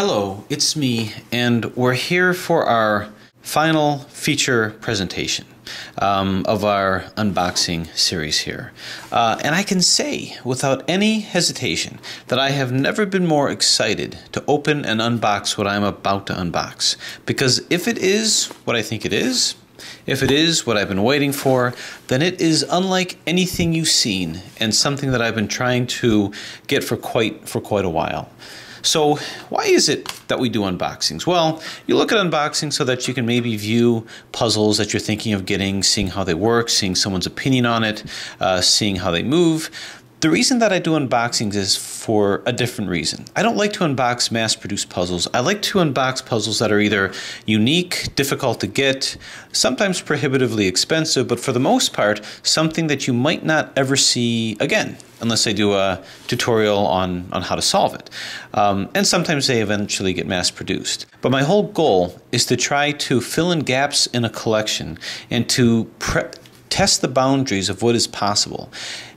Hello, it's me, and we're here for our final feature presentation of our unboxing series here. And I can say without any hesitation that I have never been more excited to open and unbox what I'm about to unbox. Because if it is what I think it is, if it is what I've been waiting for, then it is unlike anything you've seen and something that I've been trying to get for quite a while. So why is it that we do unboxings? Well, you look at unboxing so that you can maybe view puzzles that you're thinking of getting, seeing how they work, seeing someone's opinion on it, seeing how they move. The reason that I do unboxings is for a different reason. I don't like to unbox mass-produced puzzles. I like to unbox puzzles that are either unique, difficult to get, sometimes prohibitively expensive, but for the most part, something that you might not ever see again, unless I do a tutorial on how to solve it. And sometimes they eventually get mass-produced. But my whole goal is to try to fill in gaps in a collection and to test the boundaries of what is possible,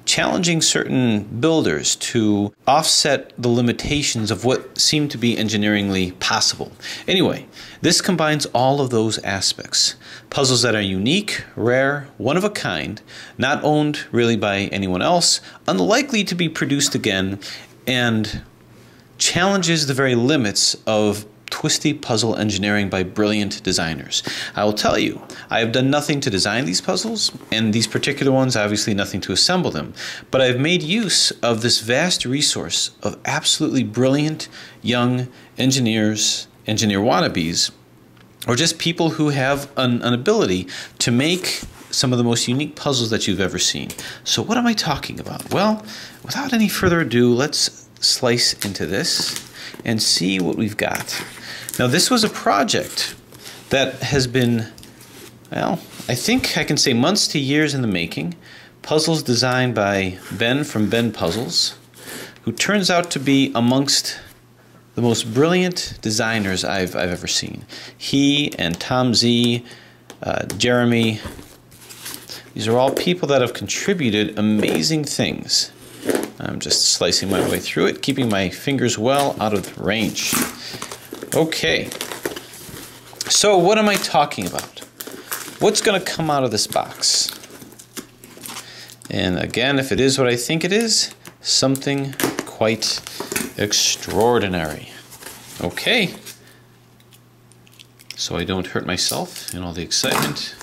challenging certain builders to offset the limitations of what seem to be engineeringly possible. Anyway, this combines all of those aspects. Puzzles that are unique, rare, one of a kind, not owned really by anyone else, unlikely to be produced again, and challenges the very limits of twisty puzzle engineering by brilliant designers. I will tell you, I have done nothing to design these puzzles, and these particular ones, obviously nothing to assemble them, but I've made use of this vast resource of absolutely brilliant young engineers, engineer wannabes, or just people who have an ability to make some of the most unique puzzles that you've ever seen. So what am I talking about? Well, without any further ado, let's slice into this and see what we've got. Now, this was a project that has been, well, I think I can say months to years in the making. Puzzles designed by Ben from Ben Puzzles, who turns out to be amongst the most brilliant designers I've ever seen. He and Tom Z, Jeremy, these are all people that have contributed amazing things. I'm just slicing my way through it, keeping my fingers well out of range. Okay, so what am I talking about? What's going to come out of this box? And again, if it is what I think it is, something quite extraordinary. Okay, so I don't hurt myself in all the excitement.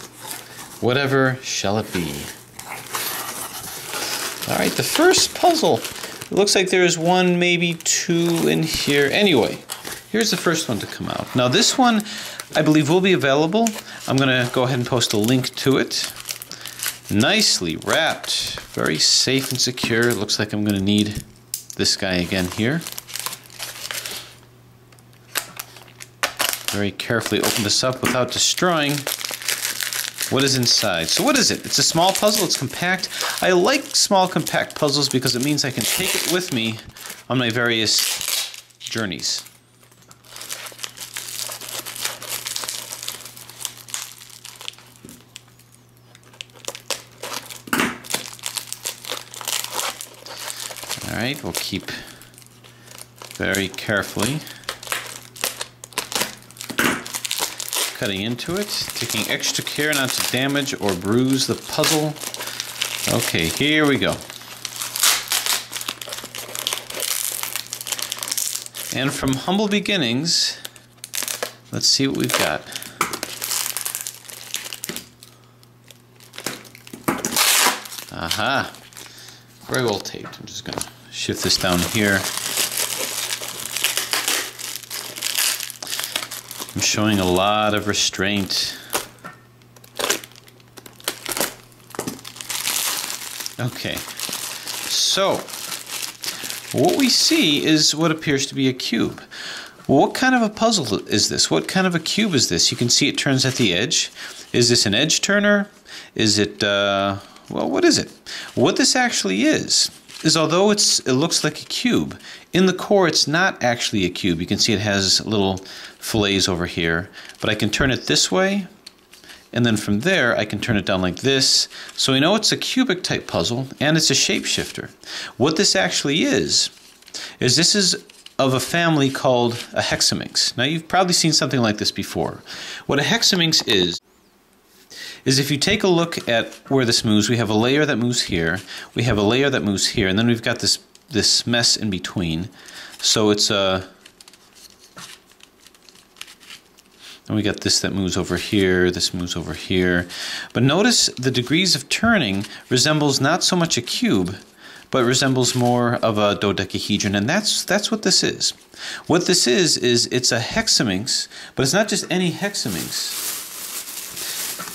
Whatever shall it be? All right, the first puzzle. It looks like there's one, maybe two in here. Anyway, here's the first one to come out. Now this one, I believe, will be available. I'm gonna go ahead and post a link to it. Nicely wrapped, very safe and secure. It looks like I'm gonna need this guy again here. Very carefully open this up without destroying what is inside. So what is it? It's a small puzzle, it's compact. I like small compact puzzles because it means I can take it with me on my various journeys. All right, we'll keep very carefully cutting into it, taking extra care not to damage or bruise the puzzle. Okay, here we go. And from humble beginnings, let's see what we've got. Aha! Very well taped. I'm just going to shift this down here. I'm showing a lot of restraint. Okay, so what we see is what appears to be a cube. Well, what kind of a puzzle is this? What kind of a cube is this? You can see it turns at the edge. Is this an edge turner? Is it, well, what is it? What this actually is although it looks like a cube, in the core it's not actually a cube. You can see it has little fillets over here, but I can turn it this way, and then from there I can turn it down like this. So we know it's a cubic type puzzle, and it's a shapeshifter. What this actually is this is of a family called a hexaminx. Now you've probably seen something like this before. What a hexaminx is if you take a look at where this moves, we have a layer that moves here, we have a layer that moves here, and then we've got this mess in between. So it's a... And we got this that moves over here, this moves over here. But notice the degrees of turning resembles not so much a cube, but resembles more of a dodecahedron, and that's what this is. What this is it's a hexaminx, but it's not just any hexaminx.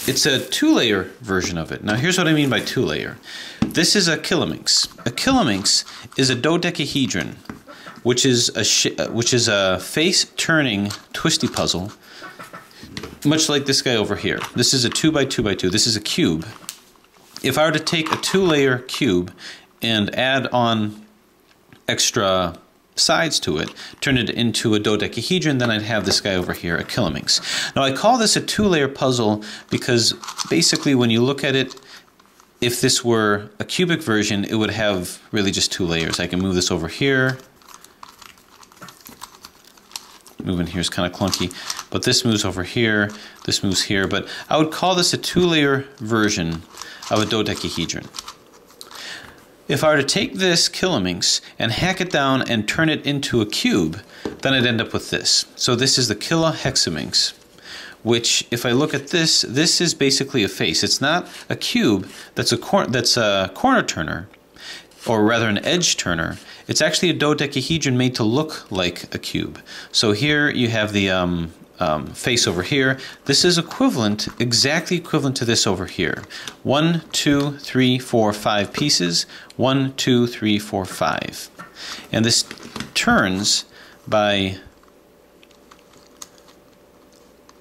It's a two-layer version of it. Now here's what I mean by two-layer. This is a killaminx. A killaminx is a dodecahedron, which is a face-turning twisty puzzle, much like this guy over here. This is a 2 by 2 by 2. This is a cube. If I were to take a two-layer cube and add on extra sides to it, turn it into a dodecahedron, then I'd have this guy over here, a killaminx. Now I call this a two-layer puzzle because basically when you look at it, if this were a cubic version, it would have really just two layers. I can move this over here. Moving here is kind of clunky, but this moves over here, this moves here, but I would call this a two-layer version of a dodecahedron. If I were to take this killaminx and hack it down and turn it into a cube, then I'd end up with this. So this is the Killa hexaminx, which if I look at this, this is basically a face. It's not a cube that's a corner turner, or rather an edge turner. It's actually a dodecahedron made to look like a cube. So here you have the face over here. This is equivalent, exactly equivalent to this over here. 1, 2, 3, 4, 5 pieces. 1, 2, 3, 4, 5. And this turns by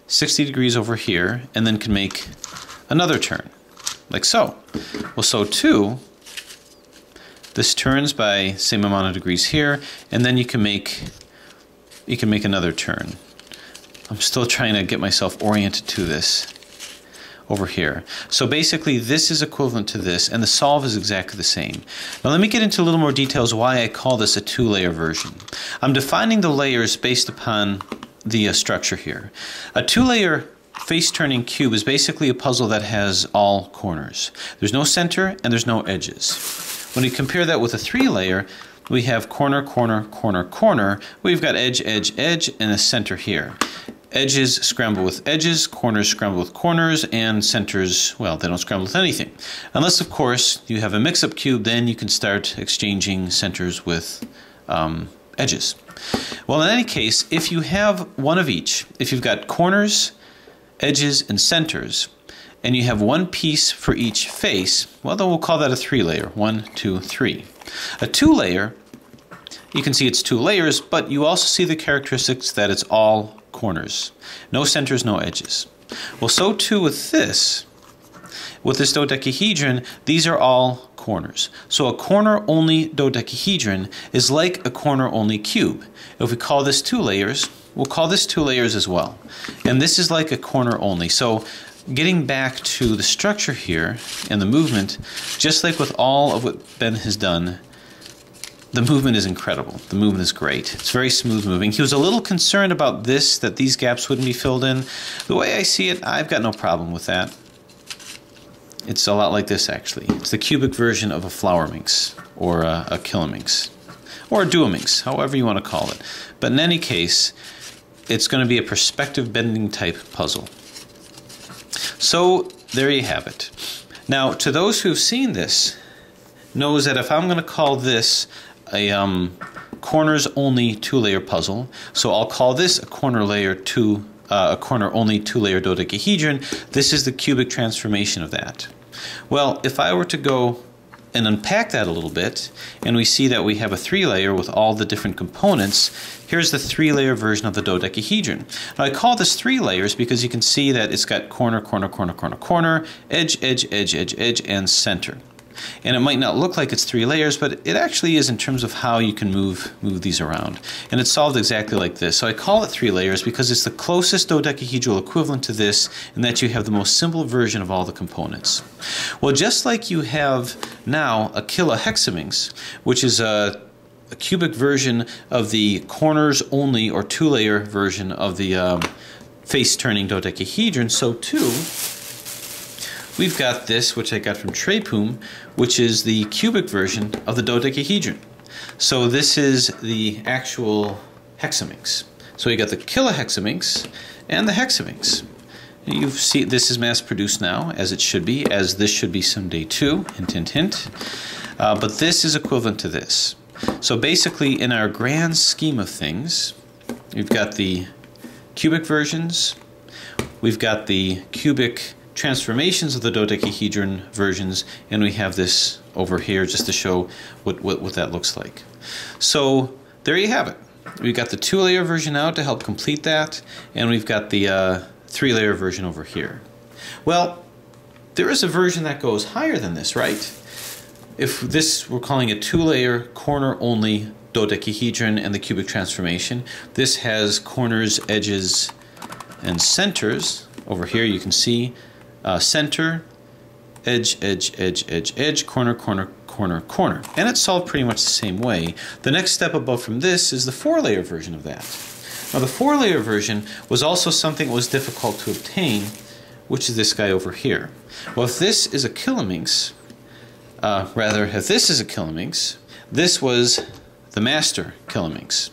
60 degrees over here, and then can make another turn, like so. Well, so too, this turns by same amount of degrees here, and then you can make another turn. I'm still trying to get myself oriented to this over here. So basically this is equivalent to this, and the solve is exactly the same. Now let me get into a little more details why I call this a two-layer version. I'm defining the layers based upon the structure here. A two-layer face-turning cube is basically a puzzle that has all corners. There's no center and there's no edges. When you compare that with a three-layer, we have corner, corner, corner, corner. We've got edge, edge, edge, and a center here. Edges scramble with edges, corners scramble with corners, and centers, well, they don't scramble with anything. Unless, of course, you have a mix-up cube, then you can start exchanging centers with edges. Well, in any case, if you have one of each, if you've got corners, edges, and centers, and you have one piece for each face, well, then we'll call that a three-layer. 1, 2, 3. A two-layer, you can see it's two layers, but you also see the characteristics that it's all corners. No centers, no edges. Well, so too with this. With this dodecahedron, these are all corners. So a corner-only dodecahedron is like a corner-only cube. If we call this two layers, we'll call this two layers as well. And this is like a corner-only. So getting back to the structure here and the movement, just like with all of what Ben has done, the movement is incredible. The movement is great. It's very smooth moving. He was a little concerned about this, that these gaps wouldn't be filled in. The way I see it, I've got no problem with that. It's a lot like this, actually. It's the cubic version of a flower minx, or a killaminx, or a duominx, however you want to call it. But in any case, it's going to be a perspective bending type puzzle. So there you have it. Now, to those who've seen this, knows that if I'm going to call this a corners only two-layer puzzle, so I'll call this a corner only two-layer dodecahedron. This is the cubic transformation of that. Well, if I were to go and unpack that a little bit, and we see that we have a three-layer with all the different components, here's the three-layer version of the dodecahedron. Now I call this three layers because you can see that it's got corner, corner, corner, corner, corner, edge, edge, edge, edge, edge, and center. And it might not look like it's three layers, but it actually is in terms of how you can move these around. And it's solved exactly like this. So I call it three layers because it's the closest dodecahedral equivalent to this, and that you have the most simple version of all the components. Well, just like you have now a Killa hexaminx, which is a cubic version of the corners only or two-layer version of the face-turning dodecahedron, so too we've got this, which I got from Trepum, which is the cubic version of the dodecahedron. So this is the actual hexaminx. So we got the Killa hexaminx and the hexaminx. You see this is mass produced now, as it should be, as this should be someday too, hint hint hint. But this is equivalent to this. So basically, in our grand scheme of things, we've got the cubic versions, we've got the cubic transformations of the dodecahedron versions, and we have this over here just to show what that looks like. So there you have it. We've got the two-layer version out to help complete that, and we've got the three-layer version over here. Well, there is a version that goes higher than this, right? If this, we're calling it two-layer corner-only dodecahedron and the cubic transformation. This has corners, edges, and centers. Over here you can see center, edge, edge, edge, edge, edge, corner, corner, corner, corner. And it's solved pretty much the same way. The next step above from this is the four-layer version of that. Now the four-layer version was also something that was difficult to obtain, which is this guy over here. Well, if this is a Killaminx, if this is a Killaminx, this was the master Killaminx.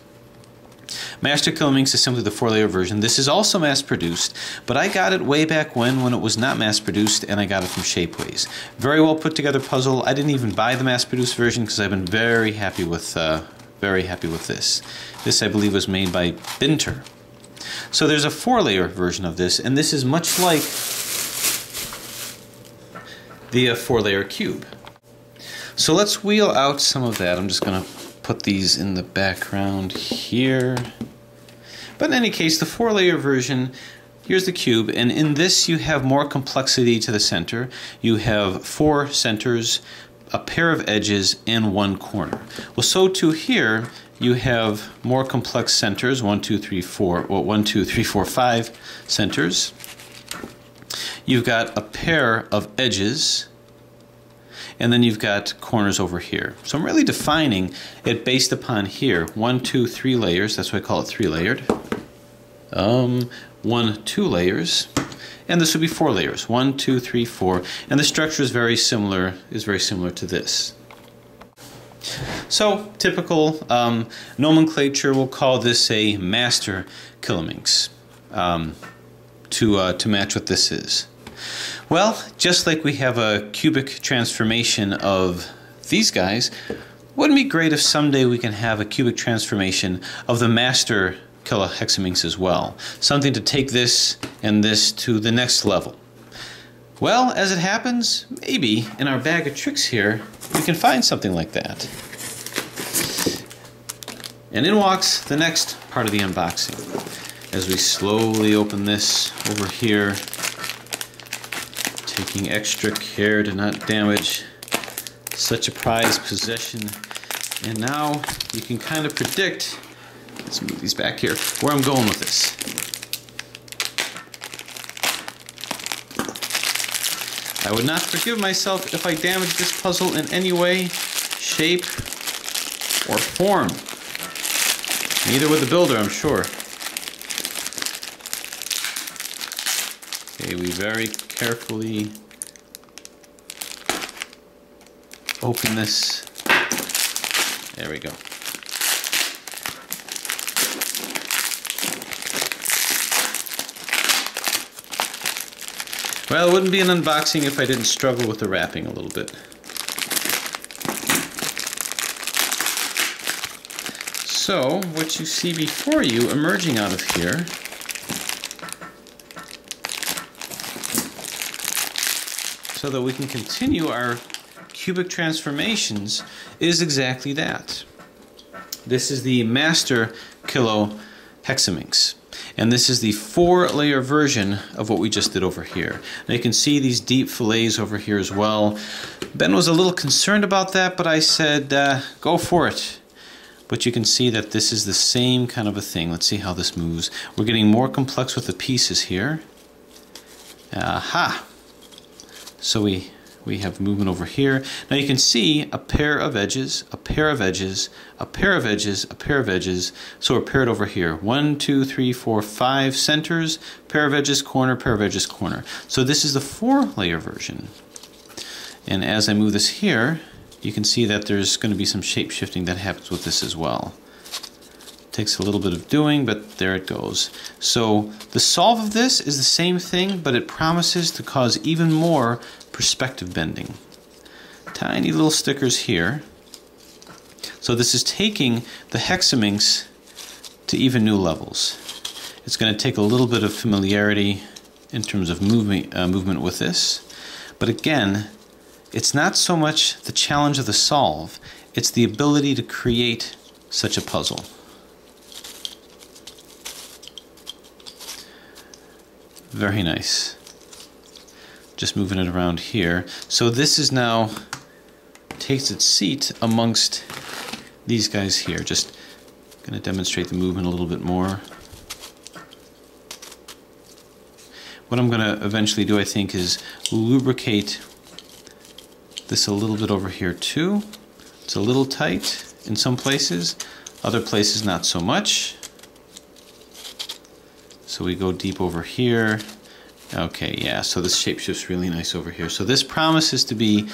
Master Killaminx is simply the four-layer version. This is also mass-produced, but I got it way back when it was not mass-produced, and I got it from Shapeways. Very well put together puzzle. I didn't even buy the mass-produced version because I've been very happy with this. This, I believe, was made by Binter. So there's a four-layer version of this, and this is much like the four-layer cube. So let's wheel out some of that. I'm just going to put these in the background here. But in any case, the four-layer version, here's the cube, and in this you have more complexity to the center. You have four centers, a pair of edges, and one corner. Well, so too here, you have more complex centers, 1, 2, 3, 4, well, 1, 2, 3, 4, 5 centers. You've got a pair of edges, and then you've got corners over here. So I'm really defining it based upon here. 1, 2, 3 layers. That's why I call it three-layered. 1, 2 layers. And this would be 4 layers. 1, 2, 3, 4. And the structure is very similar to this. So typical nomenclature, we'll call this a master Killaminx to match what this is. Well, just like we have a cubic transformation of these guys, wouldn't it be great if someday we can have a cubic transformation of the master Killa hexaminx as well? Something to take this and this to the next level. Well, as it happens, maybe in our bag of tricks here, we can find something like that. And in walks the next part of the unboxing. As we slowly open this over here, taking extra care to not damage such a prized possession. And now you can kind of predict, let's move these back here, where I'm going with this. I would not forgive myself if I damaged this puzzle in any way, shape, or form. Neither would the builder, I'm sure. Okay, we very carefully open this. There we go. Well, it wouldn't be an unboxing if I didn't struggle with the wrapping a little bit. So, what you see before you emerging out of here so that we can continue our cubic transformations is exactly that. This is the master Killa hexaminx. And this is the 4-layer version of what we just did over here. Now you can see these deep fillets over here as well. Ben was a little concerned about that, but I said, go for it. But you can see that this is the same kind of a thing. Let's see how this moves. We're getting more complex with the pieces here. Aha! So we We have movement over here. Now you can see a pair of edges, a pair of edges, a pair of edges, a pair of edges. So we're paired over here. 1, 2, 3, 4, 5 centers, pair of edges, corner, pair of edges, corner. So this is the 4-layer version. And as I move this here, you can see that there's going to be some shape shifting that happens with this as well. Takes a little bit of doing, but there it goes. So the solve of this is the same thing, but it promises to cause even more perspective bending. Tiny little stickers here. So this is taking the hexaminx to even new levels. It's going to take a little bit of familiarity in terms of movement with this. But again, it's not so much the challenge of the solve, it's the ability to create such a puzzle. Very nice. Just moving it around here. So this is now takes its seat amongst these guys here. Just going to demonstrate the movement a little bit more. What I'm going to eventually do, I think, is lubricate this a little bit over here too. It's a little tight in some places, other places not so much. So we go deep over here. Okay, yeah, so this shape shift's really nice over here. So this promises to be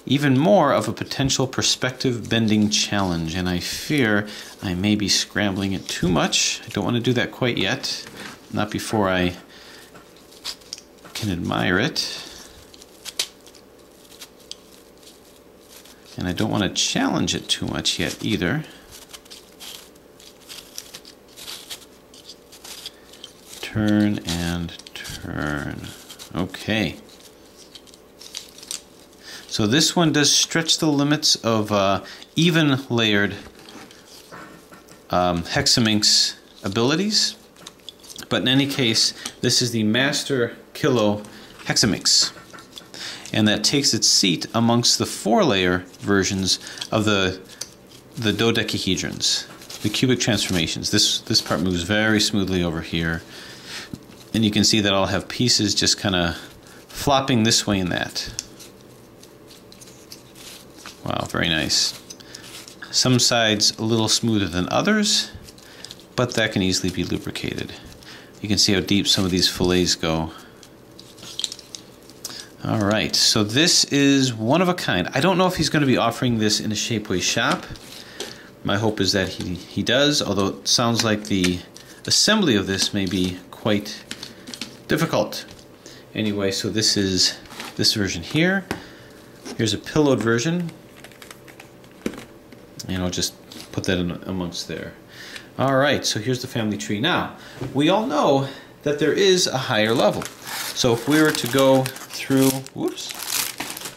even more of a potential perspective bending challenge, and I fear I may be scrambling it too much. I don't want to do that quite yet, not before I can admire it. And I don't want to challenge it too much yet either. Turn and turn. Okay. So this one does stretch the limits of even layered hexaminx abilities. But in any case, this is the Master Killa hexaminx. And that takes its seat amongst the 4-layer versions of the dodecahedrons, the cubic transformations. This part moves very smoothly over here. And you can see that I'll have pieces just kind of flopping this way and that. Wow, very nice. Some sides a little smoother than others, but that can easily be lubricated. You can see how deep some of these fillets go. Alright, so this is one of a kind. I don't know if he's going to be offering this in a Shapeways shop. My hope is that he does, although it sounds like the assembly of this may be quite difficult. Anyway, so this is this version here. Here's a pillowed version. And I'll just put that in amongst there. Alright, so here's the family tree. Now, we all know that there is a higher level. So if we were to go through, whoops,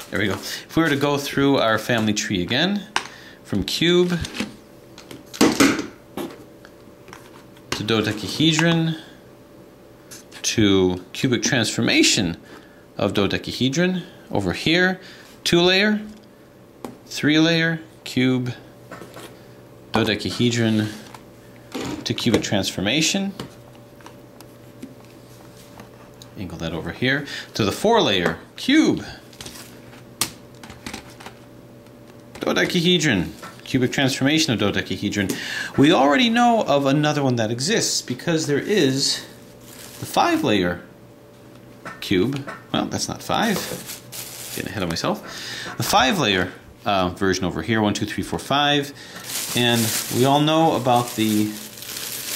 there we go. If we were to go through our family tree again, from cube to dodecahedron to cubic transformation of dodecahedron, over here, 2-layer, 3-layer, cube, dodecahedron to cubic transformation. Angle that over here to the 4-layer cube, dodecahedron, cubic transformation of dodecahedron. We already know of another one that exists because there is the 5-layer cube. Well, that's not 5. Getting ahead of myself. The 5-layer version over here, 1, 2, 3, 4, 5, and we all know about the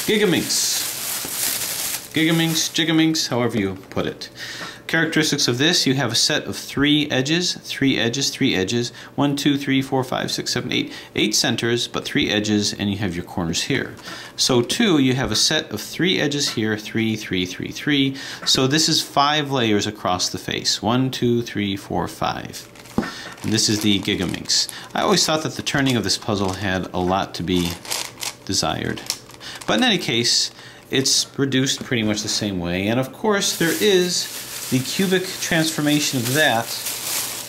gigaminx. Gigaminx, gigaminx, however you put it. Characteristics of this: you have a set of 3 edges, 3 edges, 3 edges, 1, 2, 3, 4, 5, 6, 7, 8, 8 centers, but 3 edges, and you have your corners here. So too, you have a set of 3 edges here, 3, 3, 3, 3. So this is 5 layers across the face. 1, 2, 3, 4, 5. And this is the gigaminx. I always thought that the turning of this puzzle had a lot to be desired. But in any case, it's reduced pretty much the same way. And of course, there is the cubic transformation of that,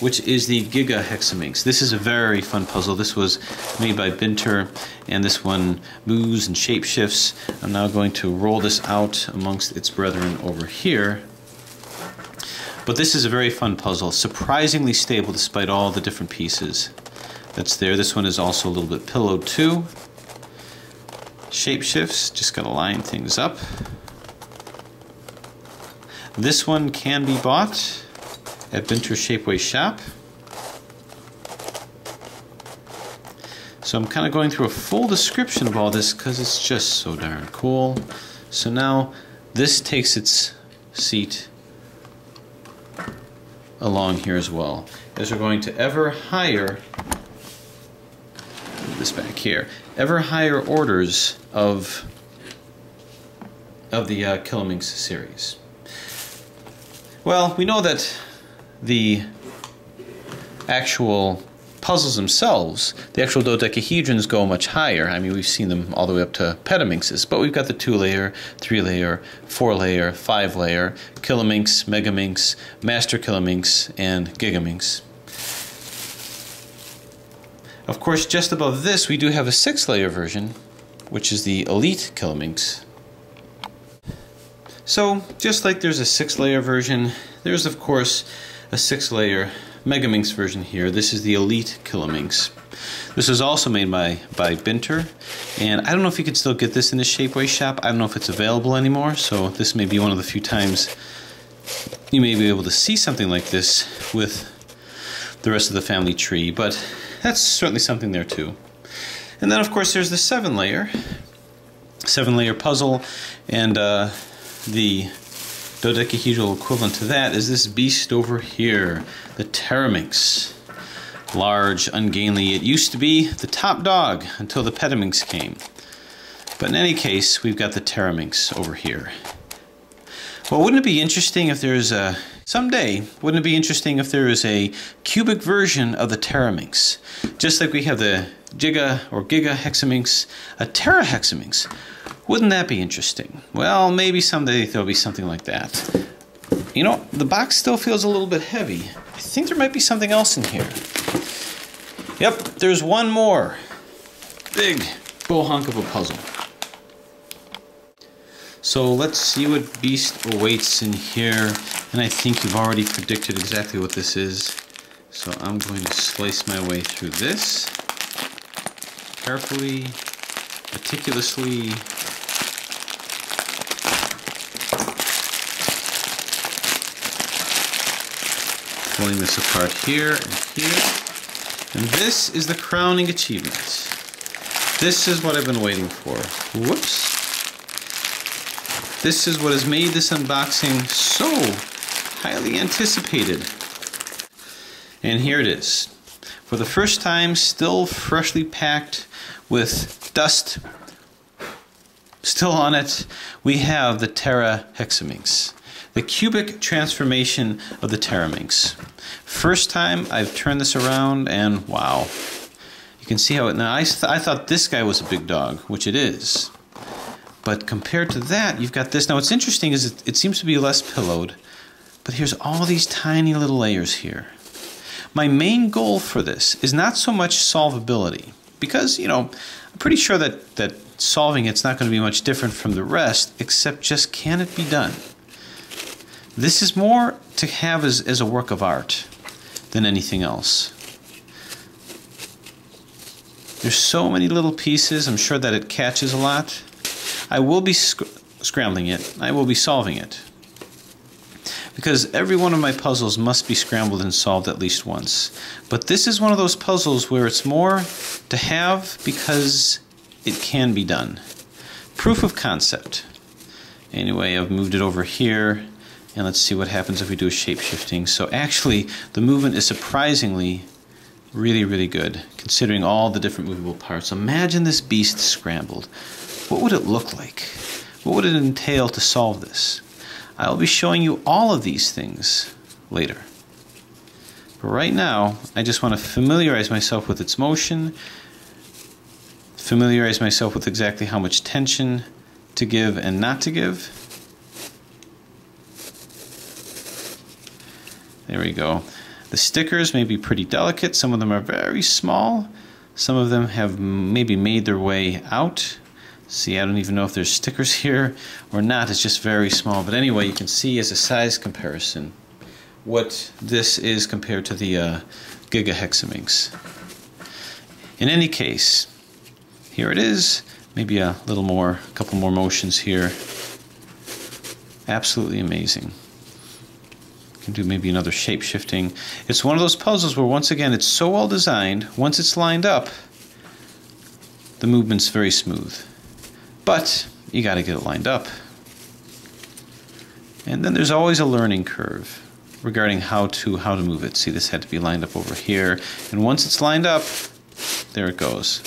which is the Giga Hexaminx. This is a very fun puzzle. This was made by Binter, and this one moves and shape shifts. I'm now going to roll this out amongst its brethren over here. But this is a very fun puzzle, surprisingly stable despite all the different pieces that's there. This one is also a little bit pillowed too. Shape shifts, just gotta line things up. This one can be bought at Binter Shapeways shop. So I'm kind of going through a full description of all this because it's just so darn cool. So now this takes its seat along here as well, as we're going to ever higher, move this back here, ever higher orders of the Killa series. Well, we know that the actual puzzles themselves, the actual dodecahedrons, go much higher. I mean, we've seen them all the way up to petaminxes, but we've got the 2-layer, 3-layer, 4-layer, 5-layer, Killaminx, Megaminx, Master Killaminx, and Gigaminx. Of course, just above this, we do have a 6-layer version, which is the Elite Killaminx. So, just like there's a 6-layer version, there's of course a 6-layer Megaminx version here. This is the Elite Killaminx. This was also made by Binter, and I don't know if you can still get this in the Shapeways shop. I don't know if it's available anymore, so this may be one of the few times you may be able to see something like this with the rest of the family tree, but that's certainly something there too. And then of course there's the 7-layer puzzle, and the dodecahedral equivalent to that is this beast over here, the Teraminx. Large, ungainly. It used to be the top dog until the petaminx came. But in any case, we've got the Teraminx over here. Well, wouldn't it be interesting if there's a, someday, wouldn't it be interesting if there is a cubic version of the Teraminx? Just like we have the Giga or Giga hexaminx, a Tera hexaminx. Wouldn't that be interesting? Well, maybe someday there'll be something like that. You know, the box still feels a little bit heavy. I think there might be something else in here. Yep, there's one more big bohunk of a puzzle. So let's see what beast awaits in here. And I think you've already predicted exactly what this is. So I'm going to slice my way through this carefully, meticulously. Pulling this apart here and here. And this is the crowning achievement. This is what I've been waiting for. Whoops. This is what has made this unboxing so highly anticipated. And here it is. For the first time, still freshly packed with dust still on it, we have the Tera hexaminx. The cubic transformation of the Teraminx. First time I've turned this around, and wow. You can see how it, now I thought this guy was a big dog, which it is. But compared to that, you've got this. Now what's interesting is it seems to be less pillowed, but here's all these tiny little layers here. My main goal for this is not so much solvability, because, you know, I'm pretty sure that solving it's not going to be much different from the rest, except just can it be done? This is more to have as a work of art than anything else. There's so many little pieces, I'm sure that it catches a lot. I will be scrambling it, I will be solving it. Because every one of my puzzles must be scrambled and solved at least once. But this is one of those puzzles where it's more to have because it can be done. Proof of concept. Anyway, I've moved it over here. And let's see what happens if we do a shape-shifting. So actually, the movement is surprisingly really, really good, considering all the different movable parts. Imagine this beast scrambled. What would it look like? What would it entail to solve this? I'll be showing you all of these things later. But right now, I just want to familiarize myself with its motion, familiarize myself with exactly how much tension to give and not to give. There we go. The stickers may be pretty delicate. Some of them are very small. Some of them have maybe made their way out. See, I don't even know if there's stickers here or not. It's just very small. But anyway, you can see as a size comparison, what this is compared to the Killa hexaminx. In any case, here it is. Maybe a couple more motions here. Absolutely amazing. Can do maybe another shape shifting. It's one of those puzzles where, once again, it's so well designed. Once it's lined up, the movement's very smooth. But you got to get it lined up. And then there's always a learning curve regarding how to move it. See, this had to be lined up over here, and once it's lined up, there it goes.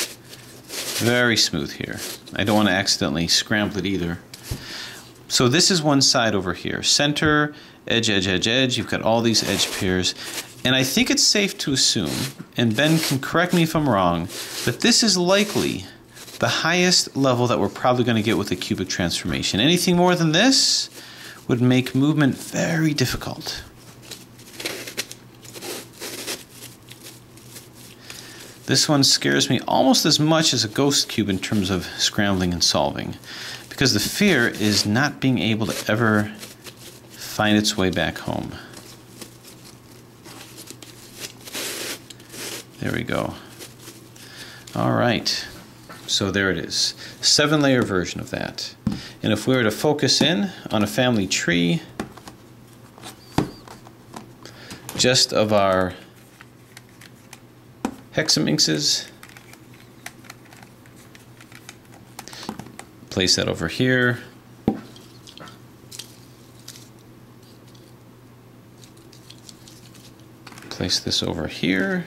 Very smooth here. I don't want to accidentally scramble it either. So this is one side over here. Center, edge, edge, edge, edge. You've got all these edge pairs. And I think it's safe to assume, and Ben can correct me if I'm wrong, that this is likely the highest level that we're probably going to get with the cubic transformation. Anything more than this would make movement very difficult. This one scares me almost as much as a ghost cube in terms of scrambling and solving, because the fear is not being able to ever find its way back home. There we go. All right, so there it is. 7-layer version of that. And if we were to focus in on a family tree just of our hexaminxes, place that over here. Place this over here.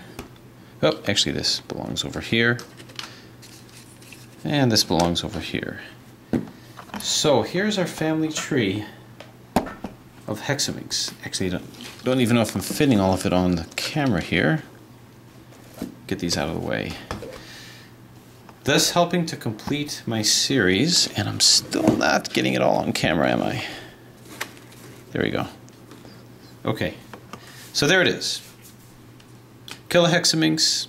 Oh, actually this belongs over here. And this belongs over here. So here's our family tree of hexaminx. Actually, I don't even know if I'm fitting all of it on the camera here. Get these out of the way. Thus helping to complete my series, and I'm still not getting it all on camera, am I? There we go. Okay, so there it is. Killa hexaminx,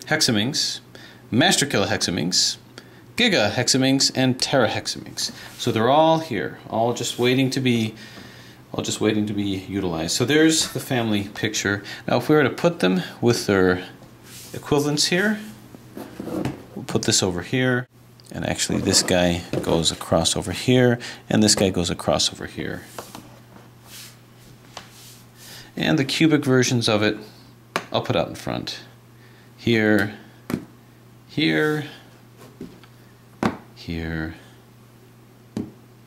hexaminx, Master Killa hexaminx, Killa hexaminx, and Tera hexaminx. So they're all here, all just waiting to be utilized. So there's the family picture. Now if we were to put them with their equivalents here, we'll put this over here, and actually this guy goes across over here, and this guy goes across over here. And the cubic versions of it, I'll put out in front. Here, here, here.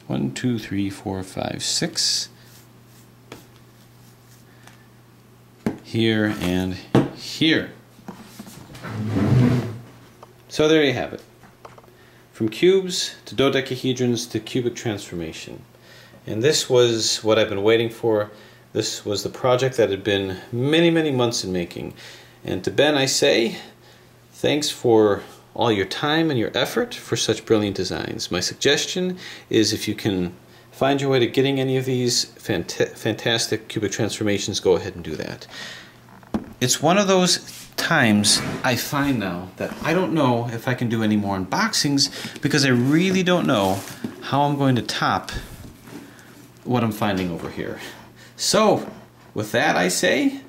1, 2, 3, 4, 5, 6. Here and here. So there you have it. From cubes to dodecahedrons to cubic transformation. And this was what I've been waiting for. This was the project that had been many, many months in making. And to Ben I say, thanks for all your time and your effort for such brilliant designs. My suggestion is, if you can find your way to getting any of these fantastic cubic transformations, go ahead and do that. It's one of those times I find now that I don't know if I can do any more unboxings, because I really don't know how I'm going to top what I'm finding over here. So with that I say,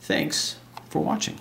thanks for watching.